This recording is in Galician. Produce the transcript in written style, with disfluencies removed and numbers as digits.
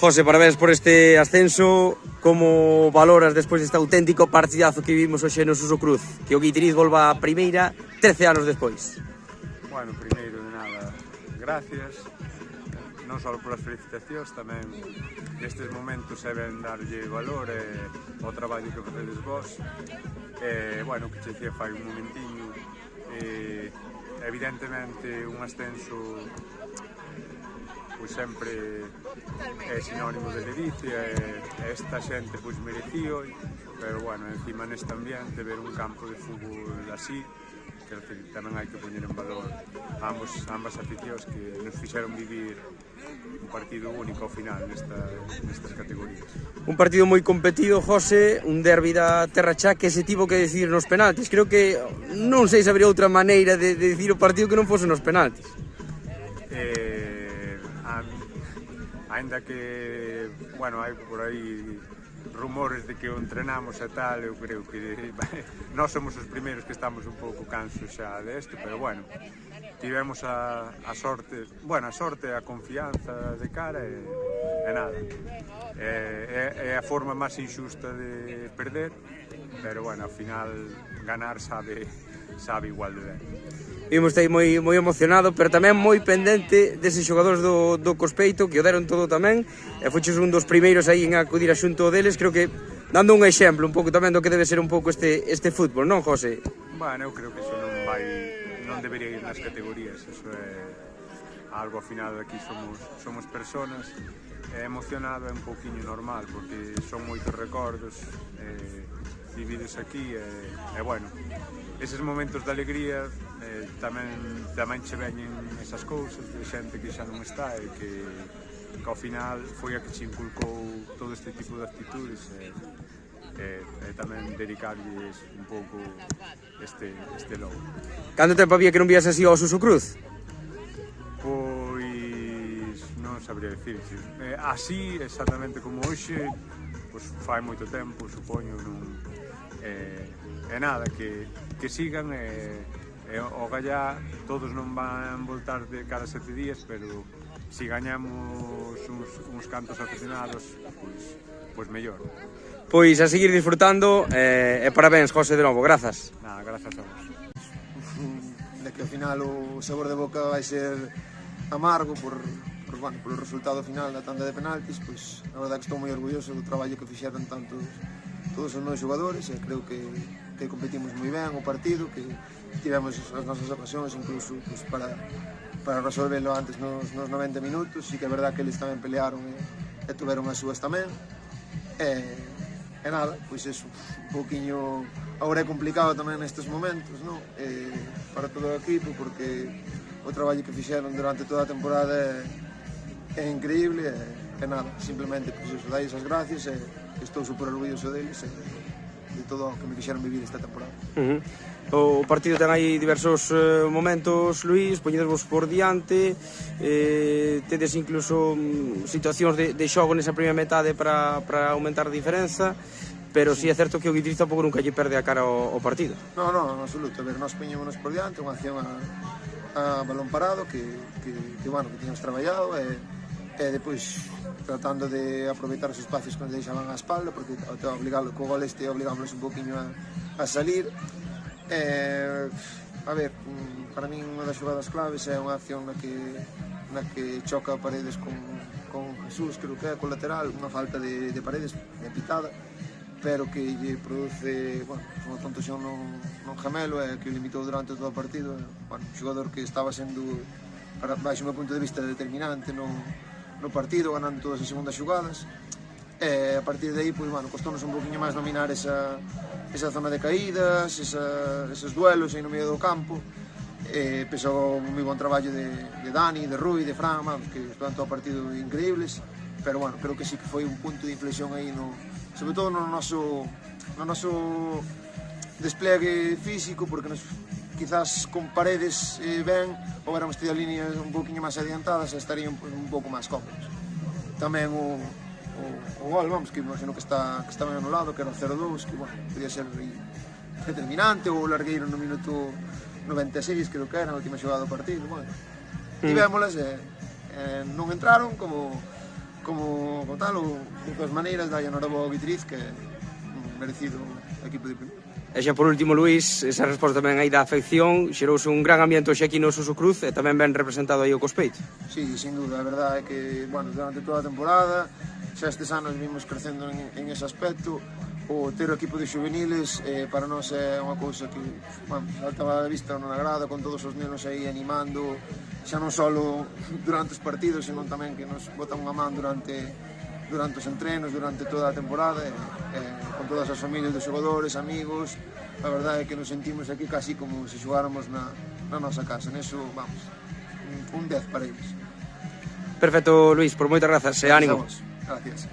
José, parabéns por este ascenso. Como valoras despois deste auténtico partidazo que vivimos hoxe no Suso Cruz? Que o Guitiriz volva a primeira 13 anos despois. Bueno, primeiro de nada, gracias, non só polas felicitacións, tamén nestes momentos é ben darlle valor ao traballo que facedes vos. Bueno, que che dicía fai un momentiño, evidentemente un ascenso pois sempre é sinónimo de ledicia e esta xente pois merecío, pero bueno, encima neste ambiente ver un campo de fútbol así, quero dicir, tamén hai que poñer en valor ambas aficións que nos fixeron vivir un partido único ao final nestas categorías. Un partido moi competido, José, un derbi da Terra Chá que se tivo que decir nos penaltis. Creo que non sei se habría outra maneira de decir o partido que non fose nos penaltis. Ainda que, bueno, hai por aí rumores de que o entrenamos e tal, eu creo que nós somos os primeiros que estamos un pouco cansos xa desto, pero bueno, tivemos a sorte, a confianza de cara e nada. É a forma máis injusta de perder, pero bueno, ao final ganar sabe igual de ben. Vimos aí moi emocionado, pero tamén moi pendente deses xogadores do Cospeito, que o deron todo tamén, e foches un dos primeiros aí en acudir a xunto deles, creo que dando un exemplo un pouco tamén do que debe ser un pouco este fútbol, non, José? Bueno, eu creo que iso non debería ir nas categorías, iso é algo ao final, aquí somos personas, é emocionado, é un pouquiño normal, porque son moitos recordos vividos aquí, e bueno, eses momentos de alegría tamén che veñen esas cousas de xente que xa non está e que ao final foi a que che inculcou todo este tipo de actitudes e tamén dedicarlles un pouco este logo. Canto tempo había que non vías así ao Suso Cruz? Pois non sabría dicirche. Así, exactamente como hoxe, pois fai moito tempo, supoño, e nada, que sigan o gallá, todos non van voltar de cada 7 días, pero si gañamos uns cantos aficionados, pois mellor. Pois a seguir disfrutando e parabéns, José, de novo, grazas. Nada, grazas a vos. De que ao final o sabor de boca vai ser amargo polo resultado final da tanda de penaltis, pois a verdade que estou moi orgulloso do traballo que fixeron todos os meus xogadores e creo que competimos moi ben o partido, que tivemos as nosas ocasións incluso pues, para resolverlo antes nos 90 minutos, e que é verdade que eles tamén pelearon e tuveron as súas tamén e nada, pois eso, un pouquiño agora é complicado tamén nestes momentos, non? Para todo o equipo, porque o traballo que fixeron durante toda a temporada é increíble e nada, simplemente pois eso, dai as gracias e estou super orgulloso deles e de todo o que me quixeron vivir esta temporada. O partido ten aí diversos momentos, Luís, poñedesvos por diante, tedes incluso situacións de xogo nesa primeira metade para aumentar a diferenza, pero si é certo que o Guitiriz tampouco nunca lle perde a cara ao partido. Non, en absoluto, a ver, nós poñémonos por diante, unha acción a balón parado que tiñamos traballado e depois tratando de aproveitar os espacios que nos deixaban á espalda, porque co gol este obligámonos un poquinho a salir. A ver, para min unha das xogadas claves é unha acción na que choca Paredes con Jesús, creo que é co lateral, unha falta de Paredes pitada, pero que lle produce, bueno, unha contusión non gemelo e que o limitou durante todo o partido. Bueno, un xogador que estaba sendo, baixo o meu punto de vista, determinante no partido, ganando todas as segundas xogadas, e a partir de aí, pois, bueno, costónos un poquinho máis dominar esa zona de caídas, esos duelos aí no medio do campo, pesou un moi bon traballo de Dani, de Rui, de Fran, que estaban todo o partido increíbles, pero bueno, creo que sí que foi un punto de inflexión aí, sobre todo no noso desplegue físico, porque quizás con Paredes ben, ou éramos tido líneas un poquinho máis adiantadas e estarían un pouco máis cómodos. Tamén o gol, vamos, que imagino que está ben anulado, que era o 0-2, que, bueno, podía ser determinante, ou o largueiro no minuto 96, creo que era, na última xogada do partido, bueno. Tivémolas non entraron, como como tal, de todas maneiras, dai a Noraboa ao Vitriz, que é un merecido equipo de primeira. E xa por último, Luís, esa resposta tamén aí da afección, xerouse un gran ambiente hoxe aquí no Suso Cruz e tamén ben representado aí o Cospeito. Sí, sin duda, a verdade é que, bueno, durante toda a temporada, xa estes anos vimos crecendo en ese aspecto. O ter o equipo de juveniles para nós é unha cousa que, bueno, saltaba a vista na grada con todos os nenos aí animando, xa non só durante os partidos, senón tamén que nos botan unha man durante os entrenos, durante toda a temporada, con todas as familias dos xogadores, amigos. A verdade é que nos sentimos aquí casi como se xogáramos na nosa casa. Neso, vamos, un 10 para eles. Perfecto, Luís, por moitas grazas e ánimo. Gracias.